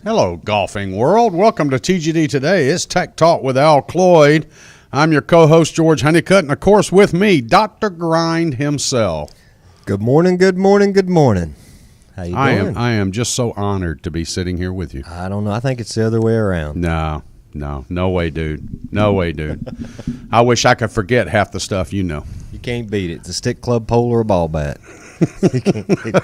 Hello, golfing world. Welcome to TGD Today. It's Tech Talk with Al Cloyd. I'm your co-host, George Honeycutt, and of course with me, Dr. Grind himself. Good morning, good morning, good morning. How you doing? I am just so honored to be sitting here with you. I don't know. I think it's the other way around. No way, dude. No way, dude. I wish I could forget half the stuff you know. You can't beat it. It's a stick club pole or a ball bat. You can't beat it.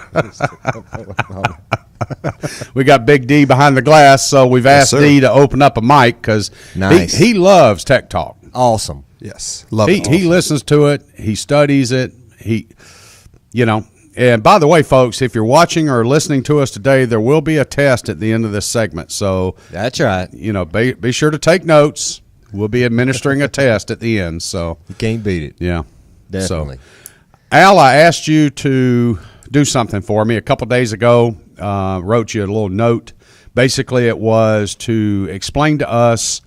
We got Big D behind the glass, so we've asked D to open up a mic because he loves Tech Talk. Awesome. Yes, love it. He listens to it. He studies it. And by the way, folks, if you're watching or listening to us today, there will be a test at the end of this segment. So that's right. Be sure to take notes. We'll be administering a test at the end. So you can't beat it. Yeah, definitely. So, Al, I asked you to do something for me a couple days ago. Wrote you a little note. Basically, it was to explain to us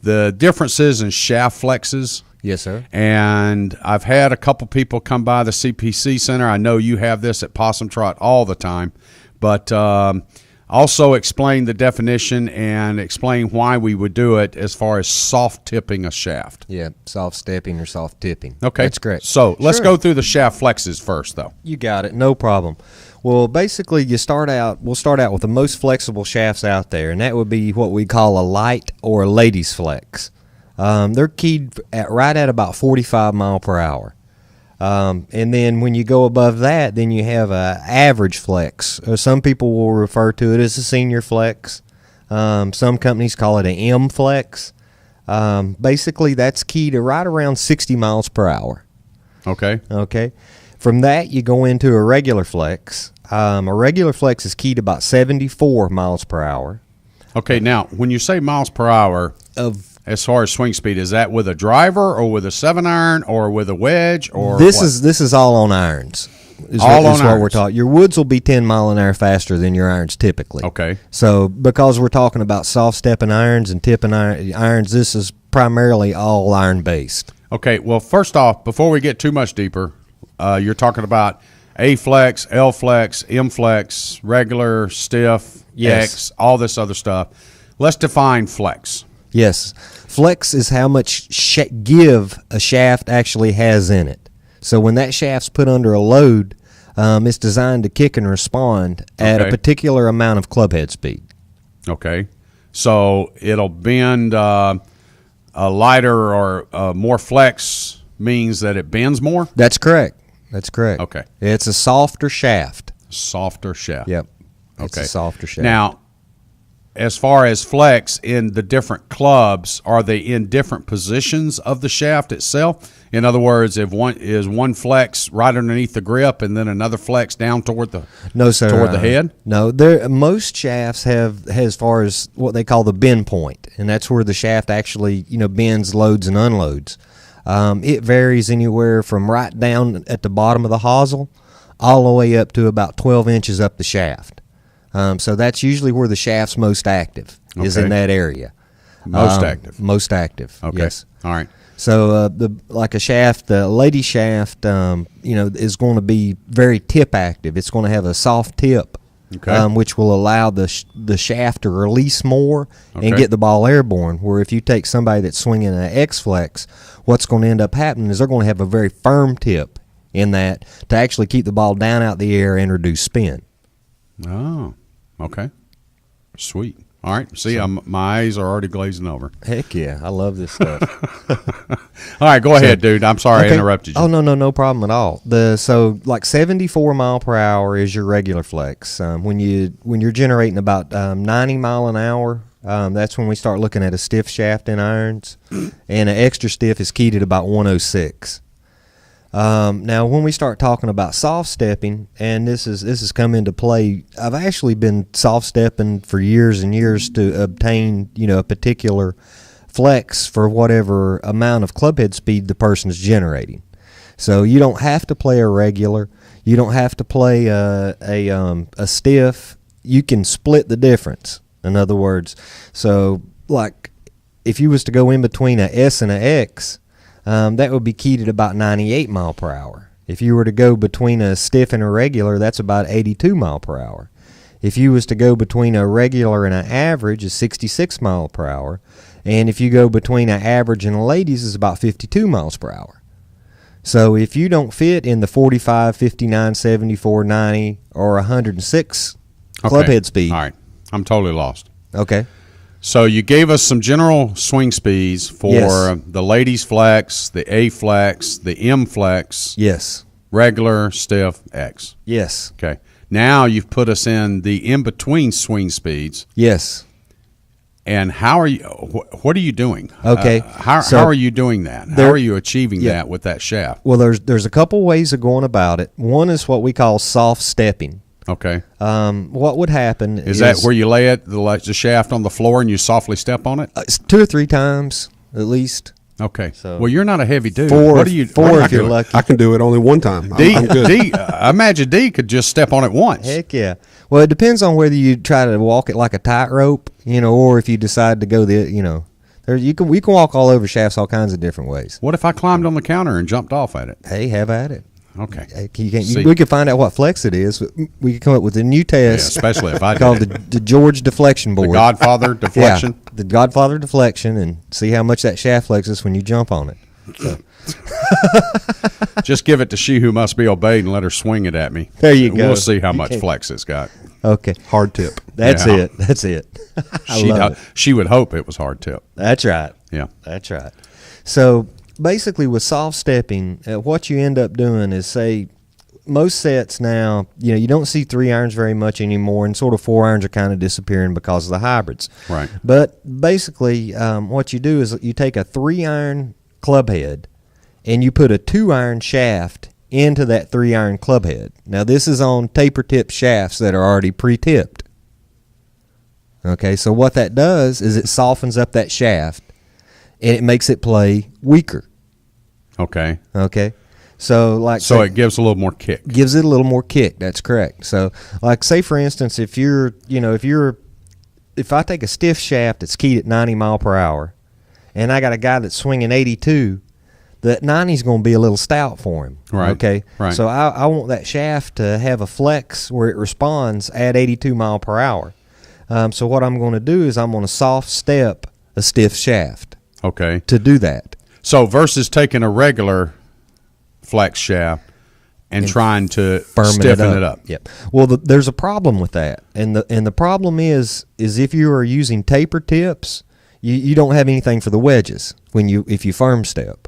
the differences in shaft flexes. Yes, sir. And I've had a couple people come by the CPC Center. I know you have this at Possum Trot all the time, but also explain the definition and explain why we would do it as far as soft tipping a shaft. Yeah, soft stepping or soft tipping. Okay. That's correct. So let's go through the shaft flexes first, though. You got it. No problem. Well, basically, we'll start out with the most flexible shafts out there, and that would be what we call a light or a ladies flex. They're keyed right at about 45 mile per hour. And then when you go above that, then you have a average flex. Some people will refer to it as a senior flex. Some companies call it an M flex. Basically, that's keyed to right around 60 miles per hour. Okay. From that, you go into a regular flex. A regular flex is keyed about 74 miles per hour. Okay, now, when you say miles per hour, as far as swing speed, is that with a driver or with a 7-iron or with a wedge? Or this is all on irons. What we're talking. Your woods will be 10 mile an hour faster than your irons typically. Okay. So because we're talking about soft stepping irons and tipping irons, this is primarily all iron based. Okay, well, first off, before we get too much deeper, you're talking about A flex, L flex, M flex, regular, stiff, X, all this other stuff. Let's define flex. Yes. Flex is how much give a shaft actually has in it. So when that shaft's put under a load, it's designed to kick and respond at a particular amount of clubhead speed. Okay. So it'll bend a lighter or more flex means that it bends more? That's correct. Okay. It's a softer shaft. Yep. It's a softer shaft. Now, as far as flex in the different clubs, are they in different positions of the shaft itself? In other words, if one flex right underneath the grip and then another flex down toward the the head? No, most shafts have as far as what they call the bend point, and that's where the shaft actually bends, loads, and unloads. It varies anywhere from right down at the bottom of the hosel all the way up to about 12 inches up the shaft. So that's usually where the shaft's most active, is in that area. Most active. Okay. Yes. All right. So like a shaft, the lady shaft, is going to be very tip active. It's going to have a soft tip, which will allow the shaft to release more and get the ball airborne. Where if you take somebody that's swinging an X flex, what's going to end up happening is they're going to have a very firm tip in that to actually keep the ball down out the air and reduce spin. Oh. Okay. Sweet. All right. See, my eyes are already glazing over. Heck yeah. I love this stuff. All right. Go ahead, dude. I'm sorry I interrupted you. Oh, no problem at all. So like 74 mile per hour is your regular flex. When you're generating about 90 mile an hour, that's when we start looking at a stiff shaft in irons. And an extra stiff is keyed at about 106. Now, when we start talking about soft stepping, and this has come into play, I've actually been soft stepping for years and years to obtain, a particular flex for whatever amount of clubhead speed the person's generating. So you don't have to play a regular, you don't have to play a stiff. You can split the difference. In other words, so like if you was to go in between a S and a X. That would be keyed at about 98 mile per hour. If you were to go between a stiff and a regular, that's about 82 mile per hour. If you was to go between a regular and an average, is 66 mile per hour. And if you go between an average and a ladies, is about 52 miles per hour. So if you don't fit in the 45, 59, 74, 90, or 106 club head speed. All right. I'm totally lost. Okay. So you gave us some general swing speeds for Yes. the ladies flex, the A flex, the M flex, Yes. regular, stiff, X. Yes. Okay. Now you've put us in the in-between swing speeds. Yes. And how are you? What are you doing? Okay. How So are you doing that? How there- are you achieving yeah. that with that shaft? Well, there's a couple ways of going about it. One is what we call soft stepping. Okay. What would happen Is that where you lay it, the shaft on the floor, and you softly step on it? it's 2 or 3 times at least? Okay. So- Well, you're not a heavy dude. Four, What do you? four what do if you you're do? lucky. I can do it only one time. D, I'm good. I imagine D could just step on it once. Heck yeah. Well, it depends on whether you try to walk it like a tightrope, or if you decide to go we can walk all over shafts all kinds of different ways. What if I climbed on the counter and jumped off at it? Hey, have at it. Okay. Hey, See. we can find out what flex it is. We can come up with a new Yeah, test especially if I called did it. the George deflection board. The Godfather deflection. Yeah, the Godfather deflection, and see how much that shaft flexes when you jump on it. So, Just give it to she who must be obeyed and let her swing it at me. There you go. We'll see how You much can't- flex it's got. okay, Hard tip. that's Yeah. it. That's it. I love it. She would hope it was hard tip. That's right. Yeah. That's right. So basically, with soft stepping, what you end up doing is, say, most sets now, you don't see 3 irons very much anymore, and sort of 4 irons are kind of disappearing because of the hybrids. Right. But basically, what you do is you take a 3 iron club head and you put a 2 iron shaft into that 3 iron club head. Now, this is on taper tip shafts that are already pre-tipped. Okay, so what that does is it softens up that shaft and it makes it play weaker. Okay. Okay, so So it gives a little more kick. gives it a little more kick. That's correct. So, like, say for instance, if I take a stiff shaft that's keyed at 90 mile per hour, and I got a guy that's swinging 82, that 90 is going to be a little stout for him. Right, Okay. right. So I want that shaft to have a flex where it responds at 82 mile per hour. So what I'm going to do is I'm going to soft step a stiff shaft Okay. to do that. So versus taking a regular flex shaft and trying to Firming stiffen it up. Yep. Well, there's a problem with that, and the problem is if you are using taper tips, you don't have anything for the wedges if you firm step.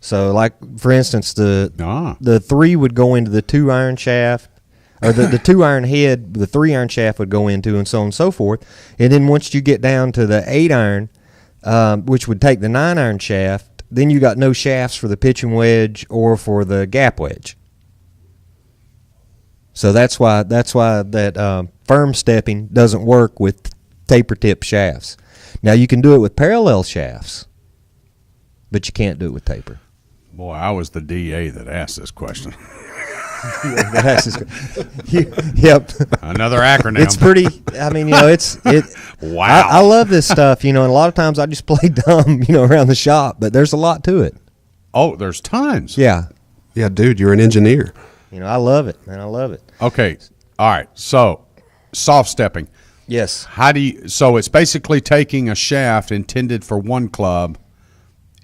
So, like for instance, the 3 would go into the 2 iron shaft, or the 2 iron head, the 3 iron shaft would go into, and so on and so forth. And then once you get down to the 8 iron, which would take the 9 iron shaft, then you got no shafts for the pitching wedge or for the gap wedge. So that's why that firm stepping doesn't work with taper tip shafts. Now you can do it with parallel shafts, but you can't do it with taper. Boy, I was the DA that asked this question. That's just, yep. Another acronym. It's pretty. I mean, it. Wow. I love this stuff, and a lot of times I just play dumb, around the shop, but there's a lot to it. Oh, there's tons. Yeah. Yeah, dude, you're an engineer. I love it, man. I love it. Okay. All right. So, soft stepping. Yes. So it's basically taking a shaft intended for one club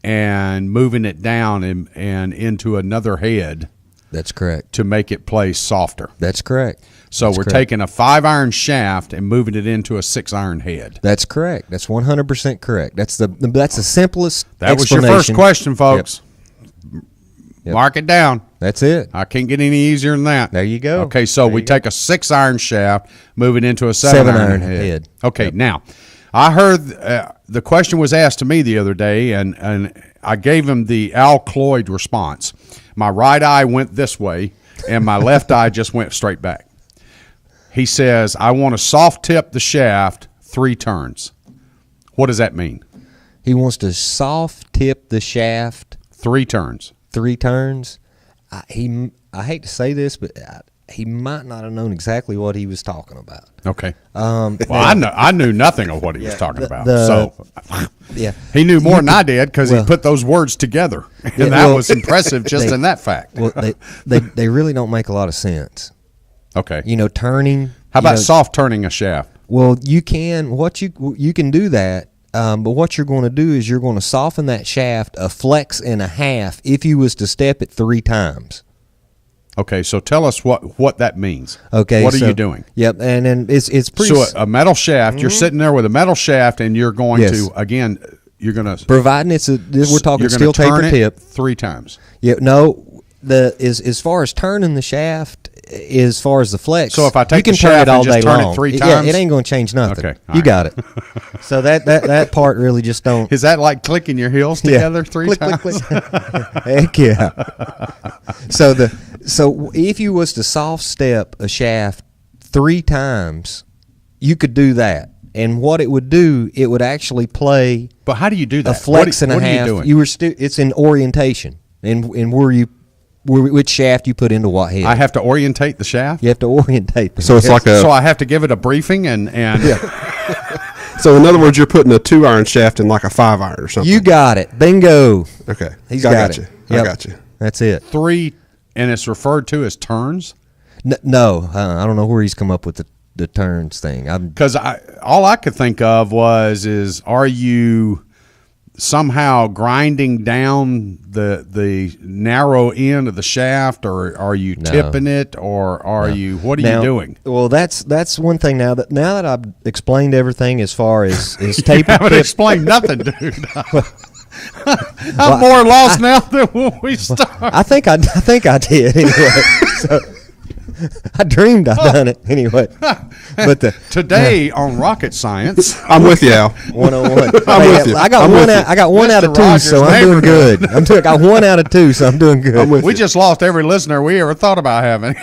and moving it down and into another head That's correct. to make it play softer. That's correct. So That's we're correct. taking a 5 iron shaft and moving it into a 6 iron head. That's correct. That's 100% correct. That's the simplest. That was your first explanation. question, folks. Yep. Mark it down. That's it. I can't get any easier than that. There you go. Okay, so There we you go. take a 6 iron shaft, move it into a 7 iron head. Okay, Yep. now I heard the question was asked to me the other day, and I gave him the Al Cloyd response. My right eye went this way, and my left eye just went straight back. He says, I want to soft tip the shaft 3 turns. What does that mean? He wants to soft tip the shaft 3 turns. 3 turns. I hate to say this, but he might not have known exactly what he was talking about. Okay. Well, I knew nothing of what he was talking about. Yeah. He knew more than I did because he put those words together, and that was impressive just in that fact. Well, they really don't make a lot of sense. Okay. Turning How about soft turning a shaft? Well, you can do that, but what you're going to do is you're going to soften that shaft a flex and a half if you was to step it 3 times. Okay, so tell us what that means. Okay, what are you doing? Yep, and then it's pretty. So a metal shaft. You're sitting there with a metal shaft, and you're going to again. You're going to providing we're talking steel taper tip 3 times. Yeah, no. As far as turning the shaft, as far as the flex, so if I take you can the shaft turn it all and just day turn long. it 3 Yeah, times, it ain't going to change nothing. Okay, you got it. So that part really just don't. Is that like clicking your heels together 3 click, times? Click, click. Heck yeah. So if you was to soft step a shaft 3 times, you could do that. And what it would do, it would actually play. But how do you do that? A flex and a half. What are you doing? It's in orientation, and which shaft you put into what head. I have to orientate the shaft. You have to orientate them. So it's like So I have to give it a briefing and So in other words, you're putting a 2-iron shaft in like a 5-iron or something. You got it. Bingo. Okay. He's I got got it. you. Yep. I got you. That's it. 3, and it's referred to as turns. No, I don't know where he's come up with the turns thing. Because all I could think of is are you somehow grinding down the narrow end of the shaft, or are you tipping it, or are you what are you doing? Well, that's one thing. Now that I've explained everything as far as taper You haven't tip, explained nothing, dude. I'm more lost now than when we started. I think I did anyway. So I dreamed I done it anyway. But Today on Rocket Science, I'm with you, Al. 101. I'm with you. I got one out of 2, Rogers' so I'm doing neighborhood. good. I got 1 out of 2, so I'm doing good. we just lost every listener we ever thought about having.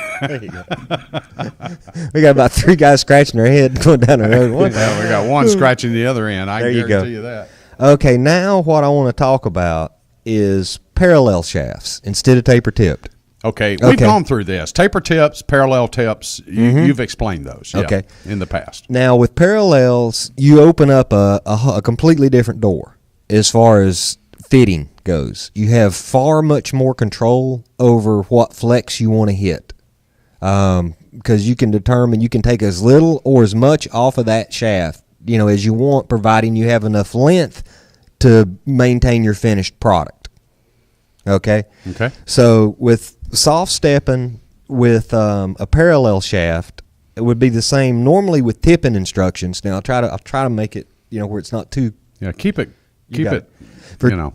We got about 3 guys scratching their head going down the road. Yeah, we got one scratching the other end. I There can you guarantee go. you that. Okay, now what I want to talk about is parallel shafts instead of taper tipped. Okay, we've gone through this. Taper tips, parallel tips, you've explained those in the past. Now, with parallels, you open up a completely different door as far as fitting goes. You have far much more control over what flex you want to hit because you can determine, you can take as little or as much off of that shaft as you want, providing you have enough length to maintain your finished product. Okay? So with soft stepping with a parallel shaft, it would be the same normally with tipping instructions. Now I'll try to make it where it's not too keep it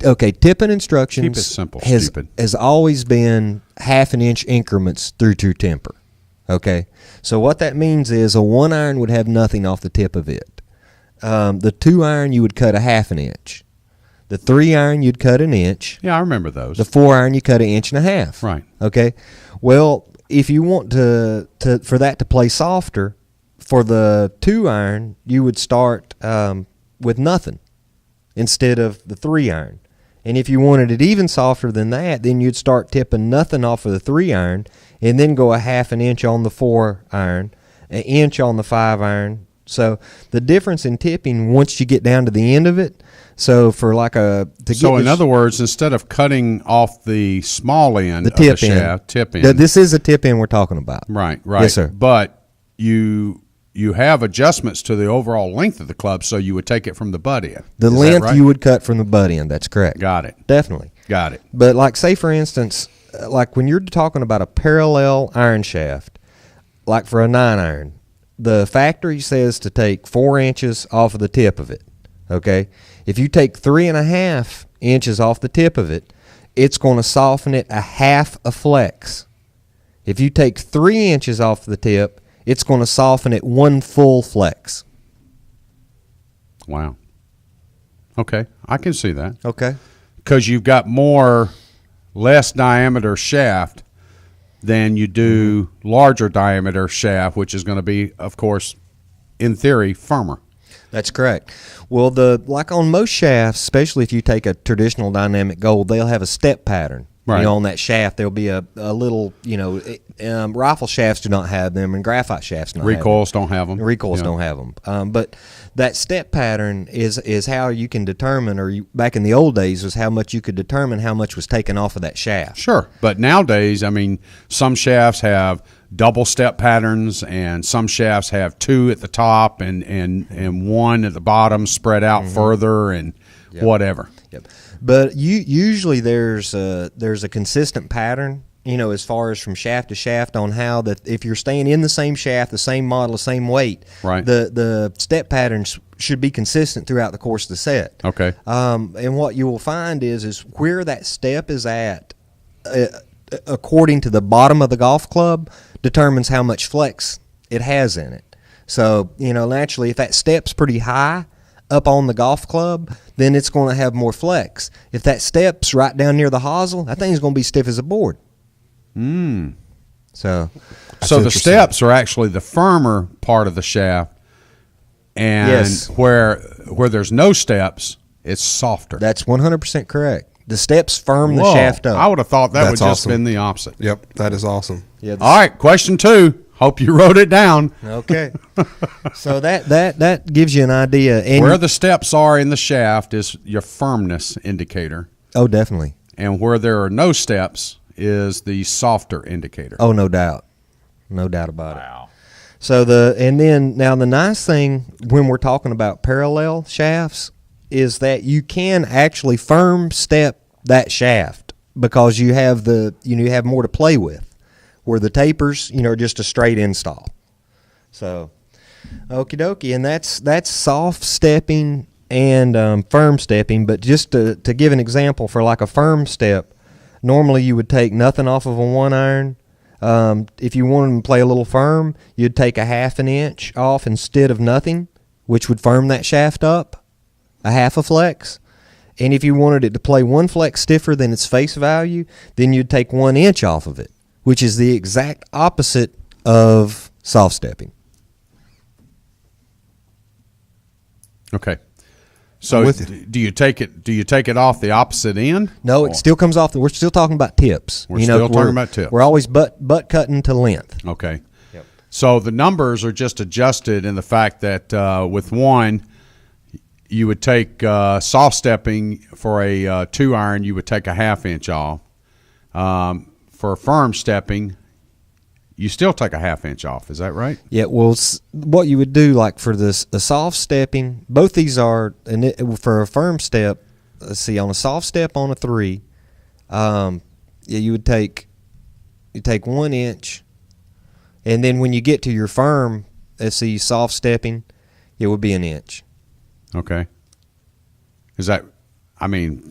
okay, tipping instructions keep it simple, has always been 1/2 inch increments through true temper. Okay, so what that means is a 1-iron would have nothing off the tip of it. The 2-iron you would cut 1/2 inch. The 3-iron you'd cut 1 inch. Yeah, I remember those. The 4-iron you cut 1.5 inches. Right. Okay. Well, if you want for that to play softer, for the 2-iron you would start with nothing instead of the 3-iron. And if you wanted it even softer than that, then you'd start tipping nothing off of the 3-iron and then go 1/2 inch on the 4-iron, 1 inch on the 5-iron. So the difference in tipping once you get down to the end of it. So for like in other words, instead of cutting off the small end, tip of the shaft, tip end. This is a tip end we're talking about. Right. Yes, sir. But you have adjustments to the overall length of the club, so you would take it from the butt end. The Is that length right? you would cut from the butt end. That's correct. Got it. Definitely. Got it. But like say for instance, like when you're talking about a parallel iron shaft, like for a 9-iron, the factory says to take 4 inches off of the tip of it. Okay, if you take 3.5 inches off the tip of it, it's going to soften it 1/2 a flex. If you take 3 inches off the tip, it's going to soften it 1 full flex. Wow. Okay, I can see that. Okay. Because you've got less diameter shaft than you do larger diameter shaft, which is going to be, of course, in theory, firmer. That's correct. Well, like on most shafts, especially if you take a traditional dynamic gold, they'll have a step pattern. Right. You know, on that shaft, there'll be a little, rifle shafts do not have them, and graphite shafts don't Recoils don't have them. Recoils Yeah. don't have them. But that step pattern is how you can determine, back in the old days, was how much you could determine how much was taken off of that shaft. Sure, but nowadays, I mean, some shafts have double step patterns, and some shafts have 2 at the top and 1 at the bottom, spread out further, and whatever. Yep. But usually there's a consistent pattern, as far as from shaft to shaft, on how that if you're staying in the same shaft, the same model, the same weight, Right. the step patterns should be consistent throughout the course of the set. Okay. And what you will find is where that step is at, according to the bottom of the golf club, determines how much flex it has in it. So, naturally, if that step's pretty high up on the golf club, then it's going to have more flex. If that step's right down near the hosel, that thing's going to be stiff as a board. So So the interesting. steps are actually the firmer part of the shaft, and Yes. where there's no steps, it's softer. that's 100% correct. The steps firm the Whoa, shaft up. I would have thought that would That's just awesome. been the opposite. Yep, that is awesome. Yeah, the All right, question 2. Hope you wrote it down. Okay. So that gives you an idea. And Where the steps are in the shaft is your firmness indicator, oh, definitely. and where there are no steps is the softer indicator. Oh, no doubt. No doubt about it. So now the nice thing when we're talking about parallel shafts is that you can actually firm step that shaft because you have you have more to play with, where the tapers, are just a straight install. So, okie dokie, and that's soft stepping and firm stepping. But just to give an example for like a firm step, normally you would take nothing off of a 1-iron. If you wanted to play a little firm, you'd take a 1/2 inch off instead of nothing, which would firm that shaft up, a 1/2 a flex. And if you wanted it to play 1 flex stiffer than its face value, then you'd take 1 inch off of it, which is the exact opposite of soft stepping. Okay. So I'm with you. do you take it off the opposite end? No, Or- it still comes off. We're still talking about tips. We're still talking about tips. We're always butt cutting to length. Okay. Yep. So the numbers are just adjusted in the fact that with one, you would take soft stepping for a 2-iron, you would take a 1/2 inch off. For firm stepping, you still take a 1/2 inch off. Is that right? Yeah, well, what you would do, like for the soft stepping, both these are, for a firm step, let's see, on a soft step on a 3, you take 1 inch, and then when you get to your firm, let's see, soft stepping, it would be 1 inch. Okay. Is that,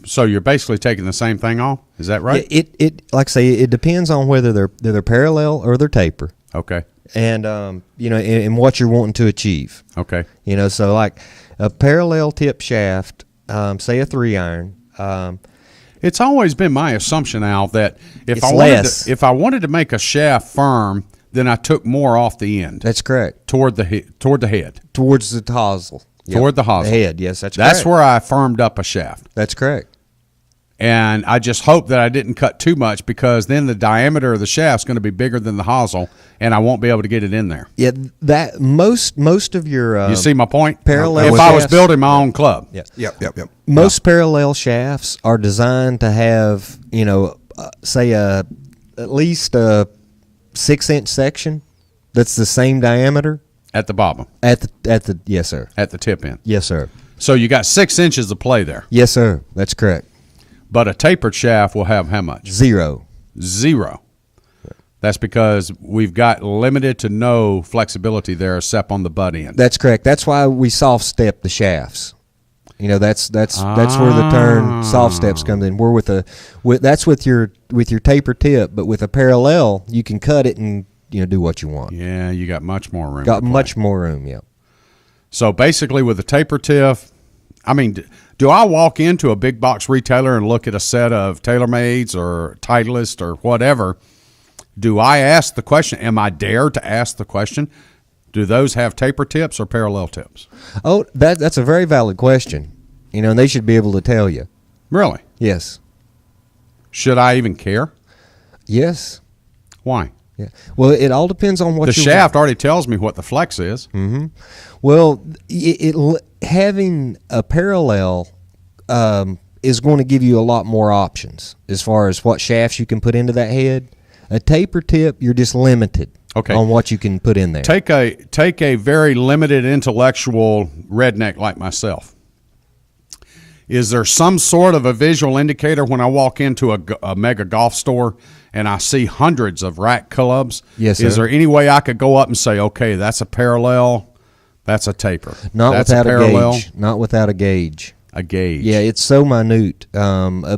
so you're basically taking the same thing off? Is that right? It like I say, it depends on whether they're parallel or they're taper, Okay. and and what you're wanting to achieve. Okay. So like a parallel tip shaft, say a 3-iron. It's always been my assumption, Al, that if It's I less. wanted to make a shaft firm, then I took more off the end That's correct. toward the head. Towards the hosel. Toward the hosel. The head, yes, that's That's correct. where I firmed up a shaft. That's correct. And I just hope that I didn't cut too much, because then the diameter of the shaft's going to be bigger than the hosel, and I won't be able to get it in there. Yeah, that most of your You see my point? parallel If I was shafts- building my own club. yeah. Yep. Most parallel shafts are designed to have, say at least a 6-inch section that's the same diameter At the bottom, at the yes sir. at the tip end. Yes sir. So you got 6 inches of play there. Yes sir. That's correct. But a tapered shaft will have how much? 0. 0. That's because we've got limited to no flexibility there except on the butt end. That's correct. That's why we soft step the shafts. That's where the term soft steps comes in. We're that's with your taper tip, but with a parallel, you can cut it and do what you want. Yeah, you got much more room. Got to play. much more room. Yeah. So basically, with a taper tip, do I walk into a big box retailer and look at a set of TaylorMades or Titleist or whatever? Do I ask the question? Am I dare to ask the question? Do those have taper tips or parallel tips? Oh, that's a very valid question. And they should be able to tell you. Really? Yes. Should I even care? Yes. Why? Yeah. Well, it all depends on what The shaft already tells me what the flex is. Well, having a parallel is going to give you a lot more options as far as what shafts you can put into that head. A taper tip, you're just limited on what you can put in there. Take a very limited intellectual redneck like myself. Is there some sort of a visual indicator when I walk into a mega golf store and I see hundreds of rack clubs? Yes, sir. Is there any way I could go up and say, okay, that's a parallel, that's a taper? Not without a gauge. Not without a gauge. A gauge. Yeah, it's so minute. A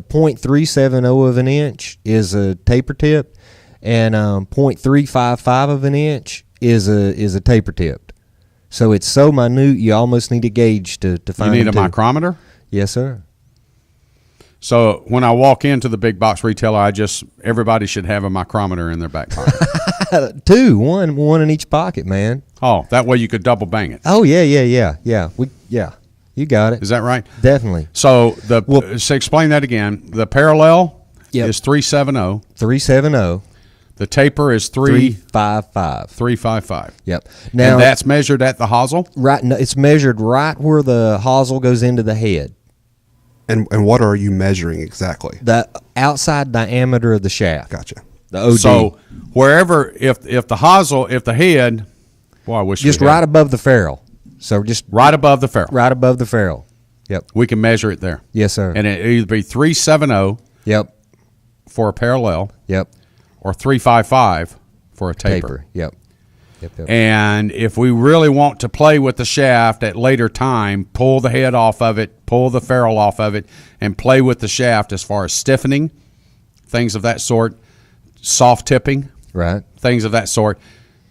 .370 of an inch is a taper tip, and .355 of an inch is a taper tip. So it's so minute, you almost need a gauge to find. You need a micrometer? Yes, sir. So when I walk into the big box retailer, everybody should have a micrometer in their back pocket. Two, one in each pocket, man. Oh, that way you could double bang it. Oh yeah. You got it. Is that right? Definitely. So so explain that again. The parallel Yep. is 370. 370. The taper is 355. 355. Yep. Now And that's measured at the hosel? right. No, it's measured right where the hosel goes into the head. And what are you measuring exactly? The outside diameter of the shaft. Gotcha. The OD. So wherever, if the head, boy, I wish just we had- right above the ferrule. So just right above the ferrule. right above the ferrule. Yep. We can measure it there. Yes, sir. And it either be 370 Yep. for a parallel Yep. or 355 for a taper. Yep. And if we really want to play with the shaft at later time, pull the head off of it, pull the ferrule off of it, and play with the shaft as far as stiffening, things of that sort, soft tipping, Right. things of that sort,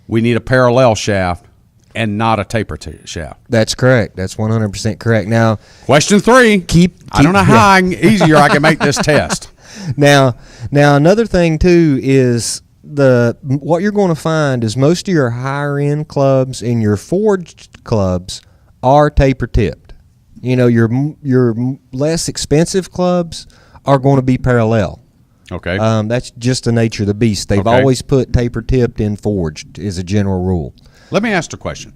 we need a parallel shaft and not a taper shaft. That's correct. That's 100% correct. Now, Question 3. I don't know how easier I can make this test. now another thing too is what you're going to find is most of your higher end clubs and your forged clubs are taper tipped. You know, your less expensive clubs are going to be parallel. Okay. That's just the nature of the beast. They've Okay. always put taper tipped in forged as a general rule. Let me ask a question,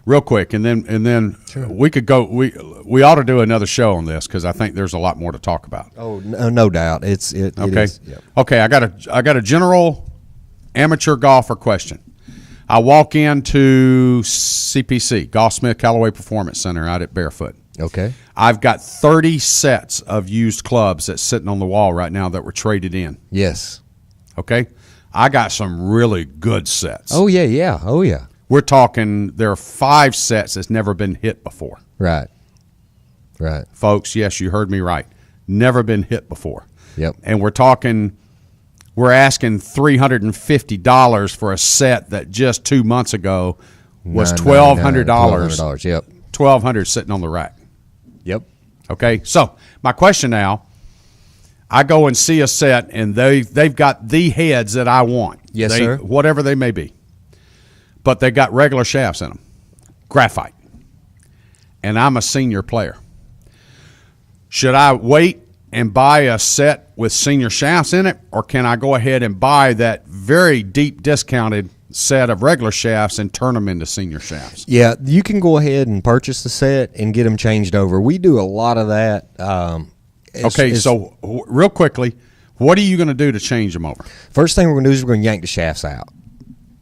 real quick, and then we could go. We ought to do another show on this because I think there's a lot more to talk about. Oh, no doubt. It Okay. is, yep. Okay. I got a general amateur golfer question. I walk into CPC, Golfsmith Callaway Performance Center out at Barefoot. Okay. I've got 30 sets of used clubs that's sitting on the wall right now that were traded in. Yes. Okay. I got some really good sets. Oh yeah. Oh yeah. We're talking, there are 5 sets that's never been hit before. Right. Folks, yes, you heard me right. Never been hit before. Yep. And we're asking $350 for a set that just 2 months ago was $1,200. $1,200. Yep. $1,200 sitting on the rack. Yep. Okay, so my question now, I go and see a set, and they've got the heads that I want. Yes, sir. Whatever they may be. But they got regular shafts in them, graphite. And I'm a senior player. Should I wait and buy a set with senior shafts in it, or can I go ahead and buy that very deep discounted set of regular shafts and turn them into senior shafts? Yeah, you can go ahead and purchase the set and get them changed over. We do a lot of that. So real quickly, what are you going to do to change them over? First thing we're going to do is we're going to yank the shafts out.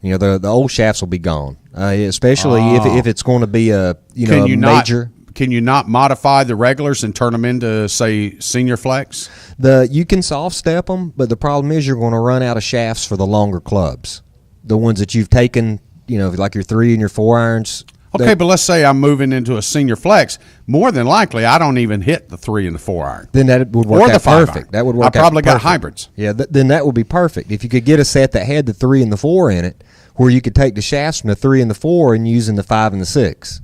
You know, the old shafts will be gone, especially if it's going to be a major. Can you not modify the regulars and turn them into, say, senior flex? You can soft step them, but the problem is you're going to run out of shafts for the longer clubs, the ones that you've taken. You know, like your 3 and your 4 irons. Okay, but let's say I'm moving into a senior flex. More than likely, I don't even hit the 3 and the 4 iron. Then that would work Or the out 5 perfect. iron. That would work out I probably got perfect. hybrids. Yeah, then that would be perfect. If you could get a set that had the 3 and the 4 in it, where you could take the shafts from the 3 and the 4 and using the 5 and the 6.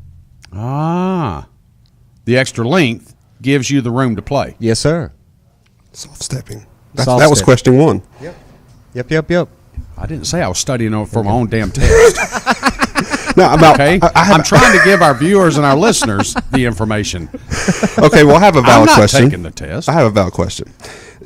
The extra length gives you the room to play. Yes, sir. Soft stepping. Soft That was stepping. question 1. Yep. I didn't say I was studying for my own damn test. No, Okay, I'm trying to give our viewers and our listeners the information. Okay, well, I have a I'm valid not question. taking the test. I have a valid question.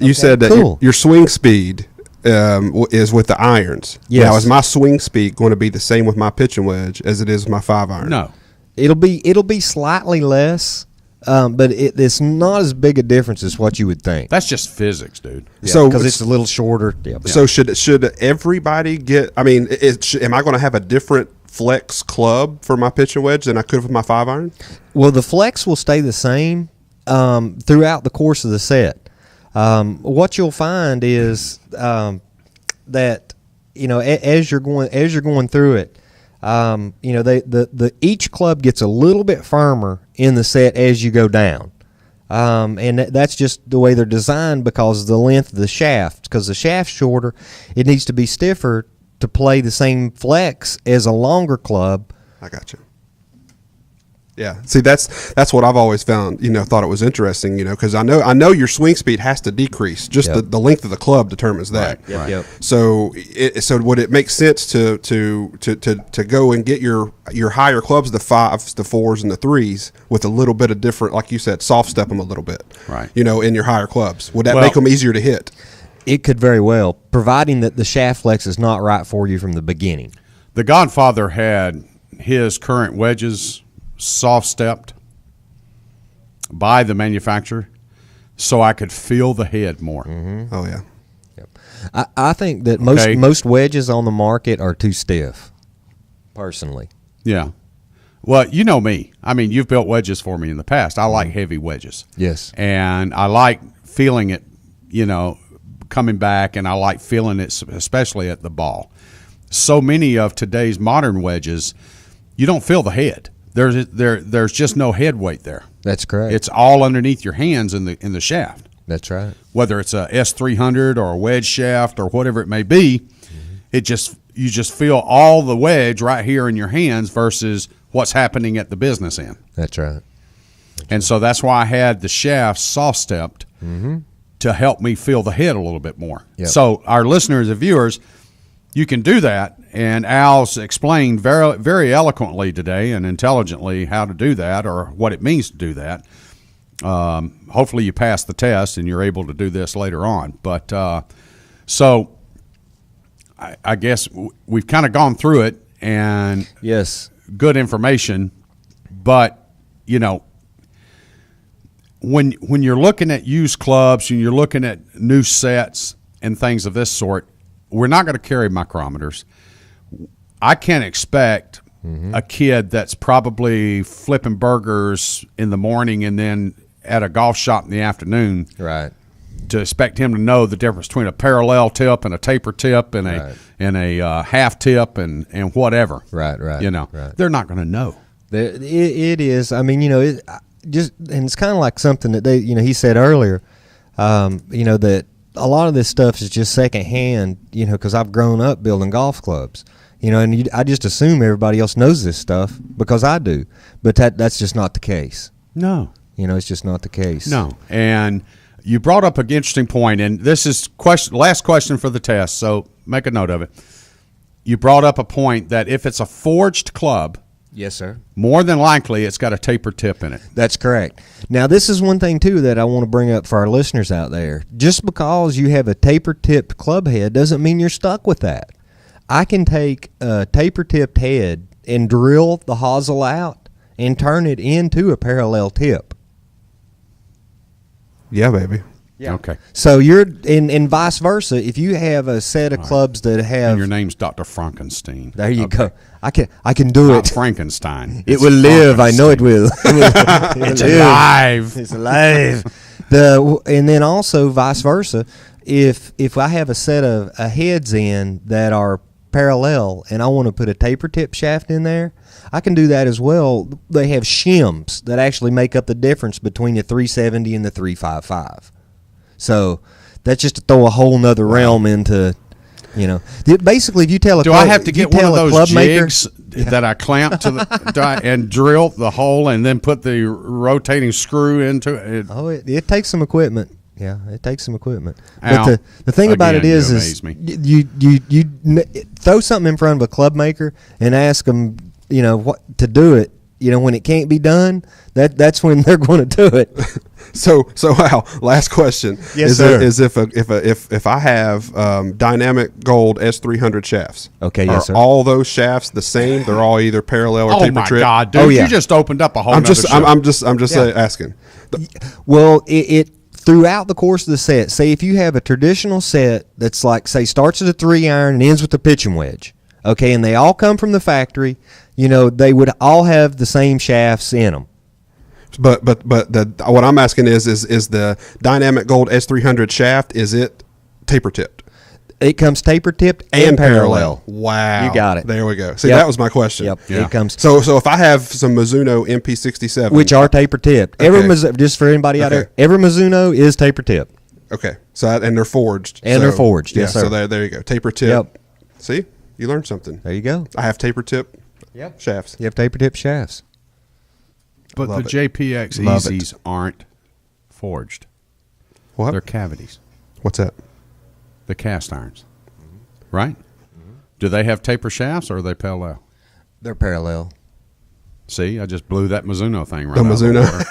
You said that cool. your swing speed is with the irons. Yes. Now, is my swing speed going to be the same with my pitching wedge as it is with my 5-iron? No. It'll be slightly less, but it's not as big a difference as what you would think. That's just physics, dude. So because it's a little shorter. Yeah. So should everybody get? I mean, am I going to have a different flex club for my pitching wedge than I could with my 5-iron? Well, the flex will stay the same throughout the course of the set. What you'll find is that as you're going through it, the each club gets a little bit firmer in the set as you go down, and that's just the way they're designed because of the length of the shaft. Because the shaft's shorter, it needs to be stiffer to play the same flex as a longer club. I got you. Yeah. See, that's what I've always found. Thought it was interesting. Because I know your swing speed has to decrease. Just Yep. the length of the club determines that. Right. Yep. So would it make sense to go and get your higher clubs, the 5s, the 4s, and the 3s, with a little bit of different, like you said, soft step them a little bit. Right. In your higher clubs, would that Well- make them easier to hit? It could very well, providing that the shaft flex is not right for you from the beginning. The Godfather had his current wedges soft stepped by the manufacturer so I could feel the head more. Mm-hmm. Oh yeah. I think that Okay. most wedges on the market are too stiff, personally. Yeah. Well, you know me. I mean, you've built wedges for me in the past. I like heavy wedges. Yes. And I like feeling it, coming back, and I like feeling it especially at the ball. So many of today's modern wedges, you don't feel the head. There's just no head weight there. That's correct. It's all underneath your hands in the shaft. That's right. Whether it's a S300 or a wedge shaft or whatever it may be, you just feel all the wedge right here in your hands versus what's happening at the business end. That's right. And so that's why I had the shaft soft stepped to help me feel the head a little bit more. Yep. So our listeners and viewers, you can do that. And Al's explained very, very eloquently today and intelligently how to do that or what it means to do that. Hopefully you pass the test and you're able to do this later on. But so I guess we've kind of gone through it and Yes. good information. But, when you're looking at used clubs and you're looking at new sets and things of this sort, we're not going to carry micrometers. I can't expect a kid that's probably flipping burgers in the morning and then at a golf shop in the afternoon Right. to expect him to know the difference between a parallel tip and a taper tip and a half tip and whatever. Right. Right. They're not going to know. It is. I mean, and it's kind of like something that he said earlier, that a lot of this stuff is just secondhand, because I've grown up building golf clubs, and I just assume everybody else knows this stuff because I do, but that's just not the case. No. It's just not the case. No. And you brought up an interesting point, and this is last question for the test, so make a note of it. You brought up a point that if it's a forged club, Yes, sir. more than likely it's got a taper tip in it. That's correct. Now, this is one thing, too, that I want to bring up for our listeners out there. Just because you have a taper-tipped club head doesn't mean you're stuck with that. I can take a taper-tipped head and drill the hosel out and turn it into a parallel tip. Yeah, baby. Yeah. Okay. So you're and vice versa. If you have a set of clubs that And have, your name's Dr. Frankenstein. there you Okay. go. I can do Not it. Frankenstein. It It's will live. I know it will. It's alive. It's alive. And then also vice versa. If I have a set of heads in that are parallel and I want to put a taper tip shaft in there, I can do that as well. They have shims that actually make up the difference between the 370 and the 355. So that's just to throw a whole nother realm into, basically if you tell a Do club, I have to if you get one of tell a those club maker- jigs that I clamp to the and drill the hole and then put the rotating screw into it? Oh, it takes some equipment. Yeah, it takes some equipment. Al, But the thing about it again, is you amaze me. you throw something in front of a club maker and ask them, what to do it. When it can't be done, that's when they're going to do it. So Al, last question. Yes, sir. Is if I have Dynamic Gold S300 shafts. Okay, are yes, sir. all those shafts the same? They're all either parallel or Oh taper my tip. God, dude! Oh, yeah. You just opened up a whole. I'm just Yeah. asking. Well, it throughout the course of the set, say if you have a traditional set that's like, say, starts at a 3-iron and ends with a pitching wedge, okay, and they all come from the factory, they would all have the same shafts in them. But what I'm asking is the Dynamic Gold S300 shaft, is it taper tipped? It comes taper tipped and parallel. Wow, You got it. There we go. See, Yep. that was my question. Yep, Yeah. it comes. So if I have some Mizuno MP67, Which are taper tipped. Every Okay. just for anybody out Okay. there, every Mizuno is taper tipped. okay, so and they're forged. And they're forged, yes, yeah, So sir. there you go. Taper tip. Yep. See, you learned something. There you go. I have taper tip shafts. You have taper tip shafts. But Love the it. JPX Love it. Easies aren't forged. What? They're cavities. What's that? The cast irons, right? Do they have taper shafts or are they parallel? They're parallel. See, I just blew that Mizuno thing right The out of Mizuno. water.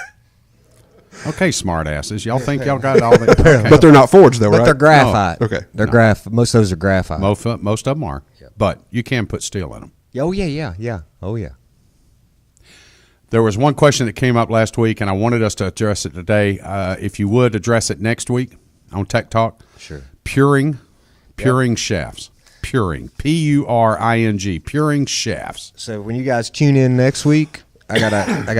Okay, smart asses. Y'all think y'all got all the okay. But they're not forged though, But right? they're graphite. No. Okay. They're most of those are graphite. most of them are, but you can put steel in them. Oh yeah. Oh yeah. There was one question that came up last week, and I wanted us to address it today. If you would address it next week on Tech Talk. Sure. Puring shafts. Puring, Puring, puring shafts. So when you guys tune in next week, I got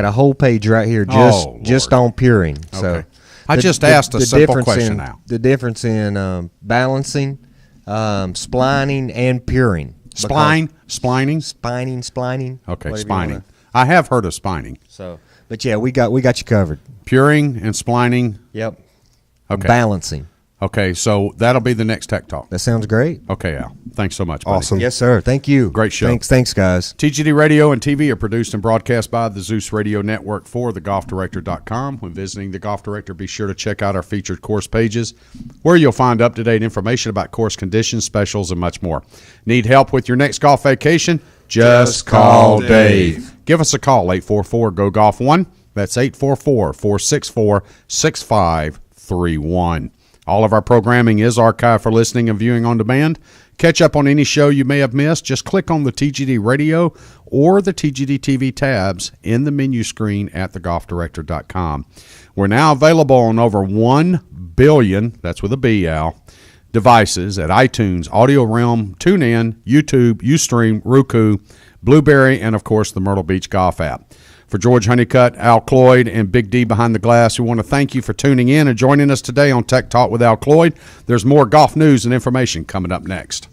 a whole page right here Oh, just Lord. on puring. So Okay. I just asked a simple difference question in, now. The difference in balancing, splining, and puring. Splining? Splining. Okay, whatever you spining. wanna- I have heard of spining. So, but yeah, we got you covered. Puring and splining. Yep. Okay. Balancing. Okay, so that'll be the next Tech Talk. That sounds great. Okay, Al. Thanks so much, buddy. Awesome. Yes, sir. Thank you. Great show. Thanks, guys. TGD Radio and TV are produced and broadcast by the Zeus Radio Network for thegolfdirector.com. When visiting the Golf Director, be sure to check out our featured course pages where you'll find up-to-date information about course conditions, specials, and much more. Need help with your next golf vacation? Just call Dave. Give us a call, 844-GO-GOLF1. That's 844-464-6531. All of our programming is archived for listening and viewing on demand. Catch up on any show you may have missed. Just click on the TGD Radio or the TGD TV tabs in the menu screen at thegolfdirector.com. We're now available on over 1 billion, that's with a B, Al, devices at iTunes, Audio Realm, TuneIn, YouTube, Ustream, Roku, Blueberry, and, of course, the Myrtle Beach Golf app. For George Honeycutt, Al Cloyd, and Big D behind the glass, we want to thank you for tuning in and joining us today on Tech Talk with Al Cloyd. There's more golf news and information coming up next.